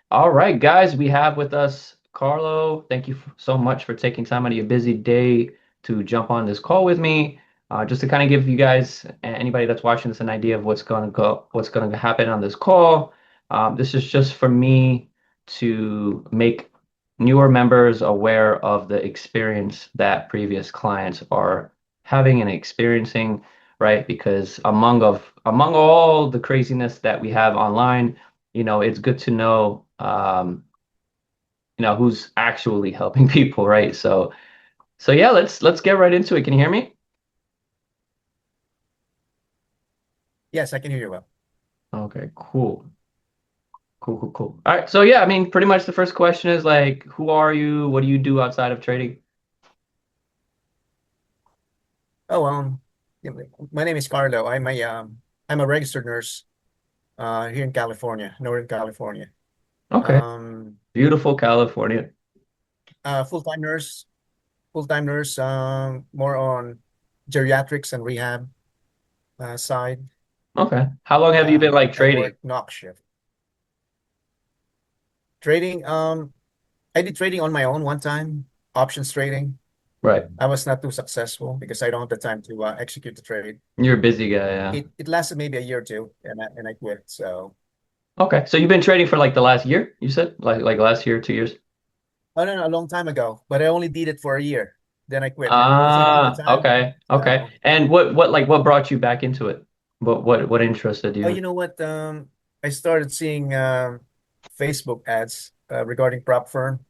All right, guys, we have with us Carlo. Thank you so much for taking time out of your busy day to jump on this call with me. Just to kind of give you guys, anybody that's watching this, an idea of what's going to happen on this call. This is just for me to make newer members aware of the experience that previous clients are having and experiencing, right? Because among all the craziness that we have online, it's good to know, who's actually helping people, right? So yeah, let's get right into it. Can you hear me? Yes, I can hear you well. Okay, cool. Cool, cool, cool. All right. So yeah, I mean, pretty much the first question is like, who are you? What do you do outside of trading? Oh, yeah, my name is Carlo. I'm a registered nurse here in California, Northern California. Okay. Um, Beautiful California. full-time nurse, full-time nurse, more on geriatrics and rehab side. Okay. How long have you been like I trading? work knock shift. Trading, I did trading on my own one time, options trading. Right. I was not too successful because I don't have the time to execute the trade. You're a busy guy, yeah. It lasted maybe a year or two, and I quit. So. Okay. So you've been trading for like the last year, you said? Like last year, 2 years? Oh no, no, a long time ago. But I only did it for a year. Then I quit because I don't have the Ah, time. okay. Okay. So, And what brought you back into it? What interested oh, you? you know what? I started seeing Facebook ads regarding prop firm.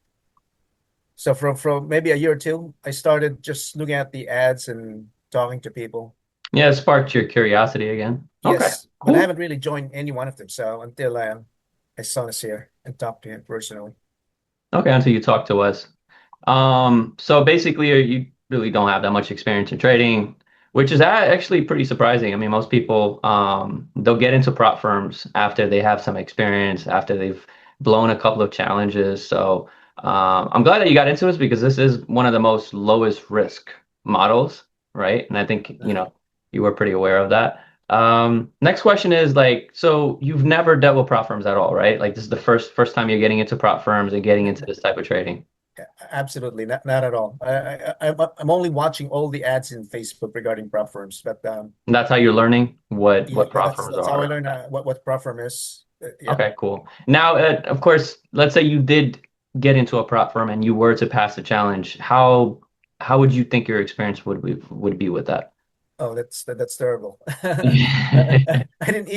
So from maybe a year or two, I started just looking at the ads and talking to people. Yeah, it sparked your curiosity again. Okay, Yes, but I cool. haven't really joined any one of them. So until I saw this here and talked to him personally. Okay, until you talk to us. So basically, you really don't have that much experience in trading, which is actually pretty surprising. I mean, most people, they'll get into prop firms after they have some experience, after they've blown a couple of challenges. So, I'm glad that you got into this because this is one of the most lowest risk models, right? And I think, Uh, you were pretty aware of that. Next question is like, so you've never dealt with prop firms at all, right? Like this is the first time you're getting into prop firms and getting into this type of trading. Absolutely, not at all. I'm only watching all the ads in Facebook regarding prop firms, but And that's how you're learning what yeah, what prop firms that's how I are. learned Okay. what prop firm is. Yeah. Okay, cool. Now, of course, let's say you did get into a prop firm and you were to pass the challenge. How would you think your experience would be with that? Oh, that's terrible. I didn't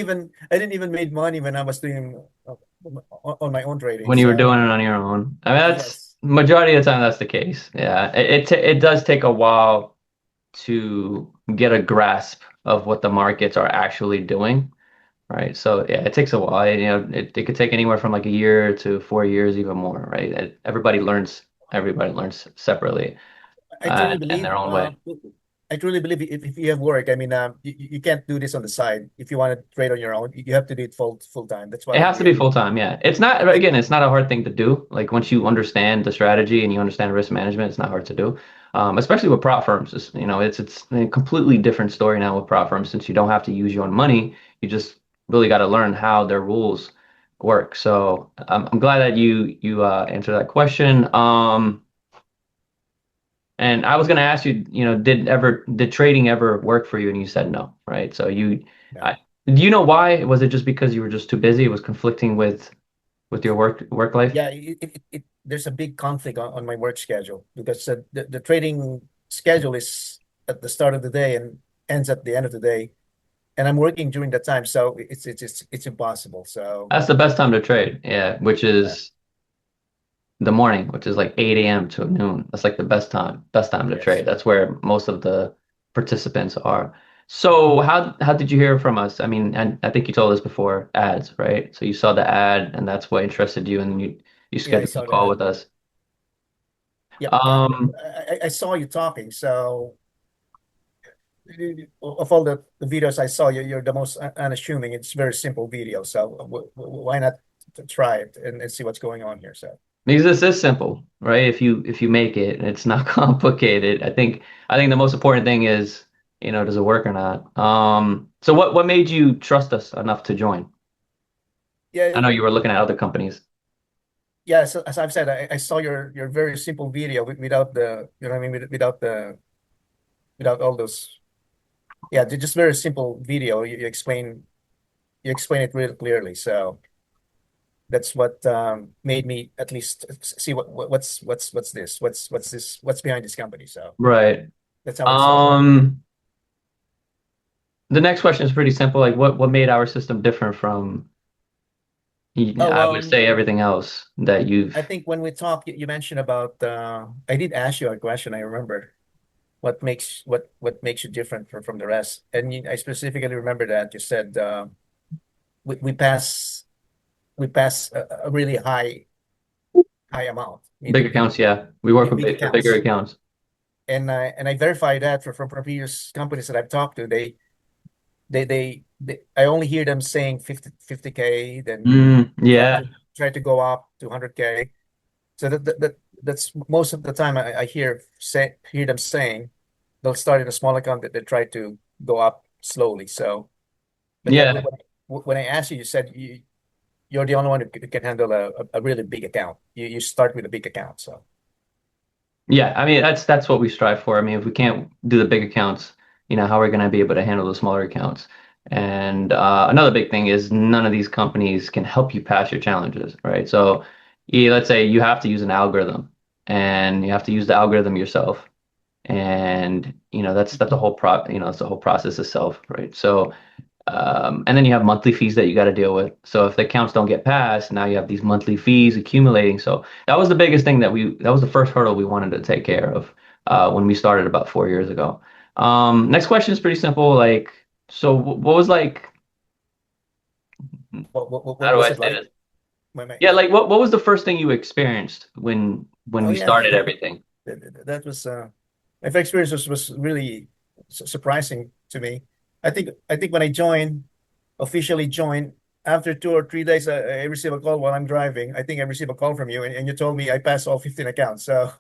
even made money when I was doing on my own trading. When you were doing So it on your own. I mean, that's yes, majority of the time that's the case. Yeah, it does take a while to get a grasp of what the markets are actually doing. Right. So yeah, it takes a while. It could take anywhere from like a year to 4 years, even more, right? Everybody learns separately, I truly in their believe own way. if you have work, I mean, you can't do this on the side. If you want to trade on your own, you have to do it full time. That's what It I has to be feel. full time, yeah. It's not, It, again, it's not a hard thing to do. Like once you understand the strategy and you understand risk management, it's not hard to do. Especially with prop firms. It's a completely different story now with prop firms since you don't have to use your own money. You just really got to learn how their rules work. So I'm glad that you answered that question. And I was going to ask you, did trading ever work for you? And you said no, right? So no. do you know why? Was it just because you were just too busy? It was conflicting with your work life? Yeah, there's a big conflict on my work schedule because the trading schedule is at the start of the day and ends at the end of the day, and I'm working during that time, so it's impossible. So That's the best time to trade. Yeah, which uh, is the morning, which is like 8 a.m. to noon. That's like the best time to trade. yes, That's where most of the participants are. So how did you hear from us? I mean, and I think you told us before ads, right? So you saw the ad and that's what interested you and you yeah, I scheduled a saw call that. with us. Yep, Um, I saw you talking. So of all the videos I saw, you're the most unassuming. It's very simple video, so why not try it and see what's going on here? So. because this is simple, right? If you make it, it's not complicated. I think the most important thing is, does it work or not? So what made you trust us enough to join? Yeah, I know you were looking at other companies. yeah, so, as I've said, I saw your very simple video without the, you know what I mean, without the, without all those, yeah, just very simple video. You explain it really clearly. So that's what made me at least see what's this, what's this, what's behind this company. So Right. that's how it started. Um, the next question is pretty simple. Like what made our system different from, Oh, I would say everything else that you've I think when we talked, you mentioned about. I did ask you a question. I remember what makes you different from the rest, and I specifically remember that you said we pass a really high amount, big meaning accounts, yeah. We work with big for bigger accounts, accounts. and I verified that from previous companies that I've talked to. I only hear them saying 50K, then try Yeah. to try to go up to 100K. So that's most of the time I hear them saying they'll start in a small account that they try to go up slowly. So, but yeah, Yeah. when I asked you, you said you're the only one who can handle a really big account. You start with a big account. So, Yeah, I mean that's what we strive for. I mean, if we can't do the big accounts, how are we going to be able to handle the smaller accounts? And another big thing is none of these companies can help you pass your challenges, right? So, let's say you have to use an algorithm, and you have to use the algorithm yourself, and that's the whole that's the whole process itself, right? So and then you have monthly fees that you got to deal with. So if the accounts don't get passed, now you have these monthly fees accumulating. So that was the biggest thing that was the first hurdle we wanted to take care of when we started about 4 years ago. Next question is pretty simple. Like, so what was like, how what do was I it say like? this? Yeah, Like, like what was the first thing you experienced when oh we yeah, started everything? that was my first experience was really surprising to me. I think when I officially joined, after 2 or 3 days, I received a call while I'm driving. I think I received a call from you, and you told me I passed all 15 accounts. So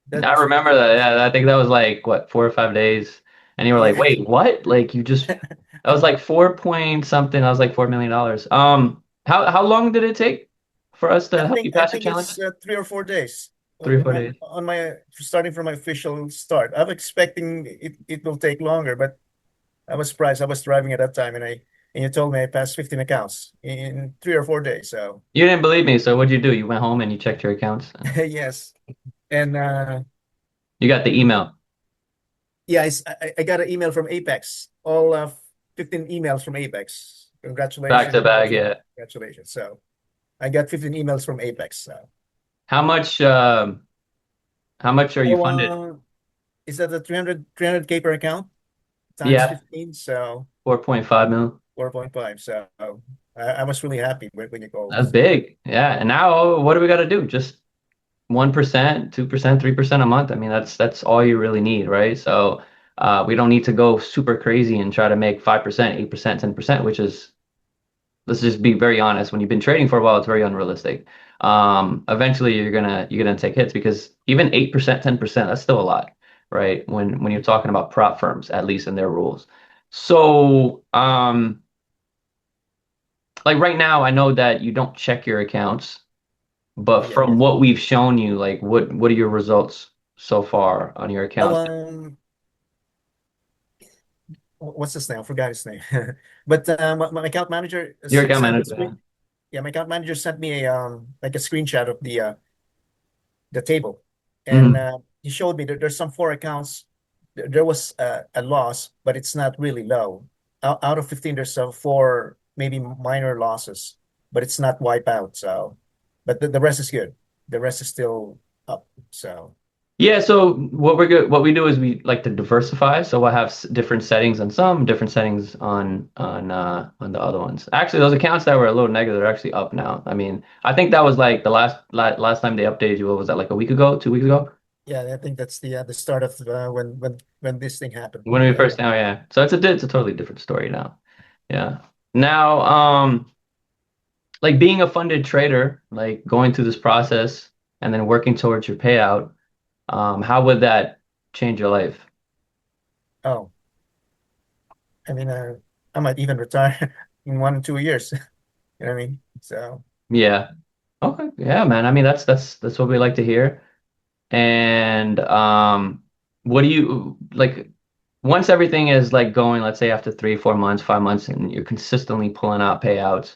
that I was really remember that. surprising. Yeah, I think that was like what, 4 or 5 days, and you were like, Yeah. "Wait, what? Like you just?" That was like 4 point something. I was like $4 million. How long did it take for us I to help you think I pass the think challenge? it's 3 or 4 days 3 or 4 days. on my starting from my official start. I'm expecting it will take longer, but I was surprised. I was driving at that time, and you told me I passed 15 accounts in 3 or 4 days. So You didn't believe me, so what'd you do? You went home and you checked your accounts. yes, and You got the email yeah, I got an email from Apex. All 15 emails from Apex. back Congratulations, to back. congratulations, Yeah. congratulations. So I got 15 emails from Apex. So How much? How much are you oh, funded? is that the 300K per account times Yeah, 15? So 4.5 mil. 4.5. So I was really happy when you called. That's big. Yeah. And now what do we got to do? Just 1%, 2%, 3% a month. I mean, that's all you really need, right? So we don't need to go super crazy and try to make 5%, 8%, 10%, which is, let's just be very honest, when you've been trading for a while, it's very unrealistic. Eventually you're gonna take hits because even 8%, 10%, that's still a lot, right? When you're talking about prop firms, at least in their rules. So like right now, I know that you don't check your accounts. Oh But yeah. from what we've shown you, like what are your results so far on your Oh, accounts? what's his name? I forgot his name. But my account manager Your account sent a manager. screen. Yeah, my account manager sent me a like a screenshot of the table, and Mm. he showed me that there's some four accounts. There was a loss, but it's not really low. Out of 15, there's four maybe minor losses, but it's not wipe out. So, but the rest is good. The rest is still up. So, Yeah, so what we do is we like to diversify. So we'll have different settings on some, different settings on the other ones. Actually, those accounts that were a little negative are actually up now. I mean, I think that was like the last time they updated you. What was that, like a week ago, 2 weeks ago? yeah, I think that's the start of when this thing happened. When we So, first, oh yeah. So it's a totally different story now. Yeah. Now, like being a funded trader, like going through this process and then working towards your payout. How would that change your life? oh, I mean, I might even retire in 1 or 2 years. You know what I mean? So, Yeah. Okay, yeah, man. I mean, that's what we like to hear. And what do you like once everything is like going, let's say after 3, 4 months, 5 months, and you're consistently pulling out payouts,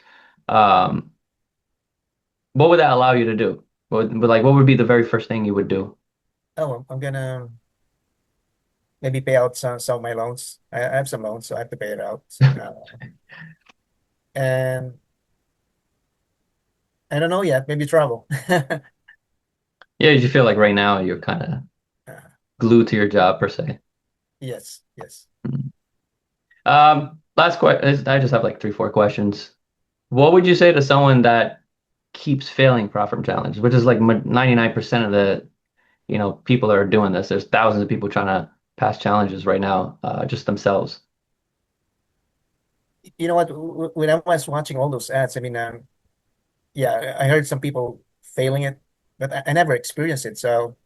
um, what would that allow you to do? What would be the very first thing you would do? Oh, I'm gonna maybe pay out some of my loans. I have some loans, so I have to pay it out. And I don't know yet. Maybe travel. Yeah, you feel like right now you're kind of Uh, glued to your job per se. yes, yes. Mhm. Last question. I just have like 3, 4 questions. What would you say to someone that keeps failing Profit Challenge, which is like 99% of the people that are doing this. There's thousands of people trying to pass challenges right now, just themselves. You know what? When I was watching all those ads, I mean, yeah, I heard some people failing it, but I never experienced it. So,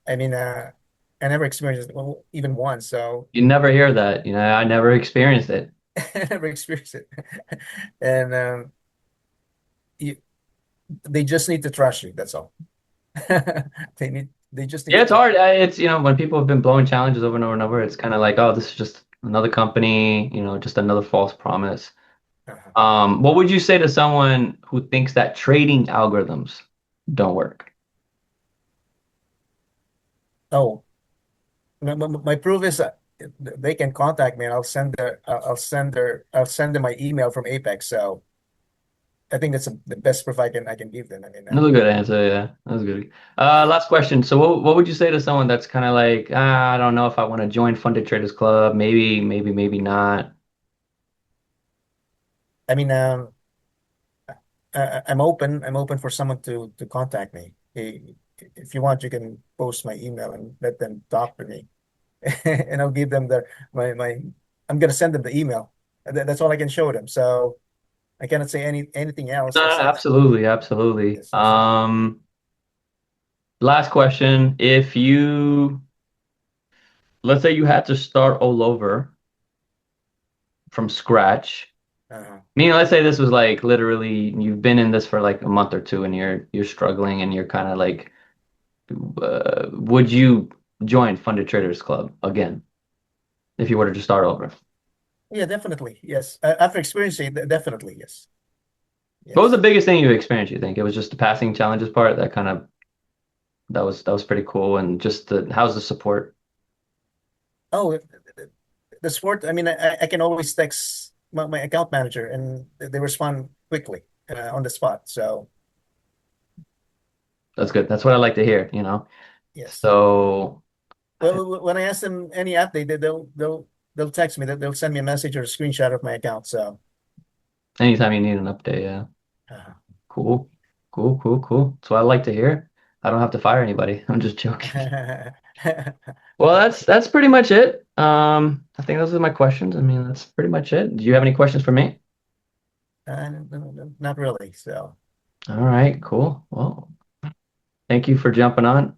I mean, I never experienced it even once. So, You never hear that. I never experienced it. I never experienced it. And you, they just need to trust you. That's all. They just need Yeah, to it's trust. hard. It's when people have been blowing challenges over and over and over, it's kind of like, oh, this is just another company, just another false promise. Uh-huh. What would you say to someone who thinks that trading algorithms don't work? Oh, my proof is they can contact me and I'll send them my email from Apex. So I think that's the best proof I can give them. I mean, Another good answer. Yeah, that was good. yeah. Last question. So, what would you say to someone that's kind of like, I don't know if I want to join Funded Traders Club. Maybe not. I mean, I'm open for someone to contact me. If you want, you can post my email and let them talk to me, and I'll give them my. I'm gonna send them the email. That's all I can show them. So I cannot say anything else No, aside. absolutely, absolutely. Yes, yes. Last question. If let's say you had to start all over from scratch, Uh-huh. meaning let's say this was like literally you've been in this for like a month or two and you're struggling and you're kind of like, would you join Funded Traders Club again if you were to just start over? Yeah, definitely. Yes. After experiencing it, definitely yes. What was the Yes. biggest thing you experienced, you think? It was just the passing challenges part that kind of that was pretty cool and just how's the support? Oh, the sport. I mean, I can always text my account manager and they respond quickly on the spot. So That's good. That's what I like to hear. yes. So Well, when I ask them any update, they'll text me. They'll send me a message or a screenshot of my account. So anytime you need an update, yeah. uh, Cool. Cool, cool, cool. That's what I like to hear. I don't have to fire anybody. I'm just joking. Well, that's pretty much it. I think those are my questions. I mean, that's pretty much it. Do you have any questions for me? not really. So All right, cool. Well, thank you for jumping on.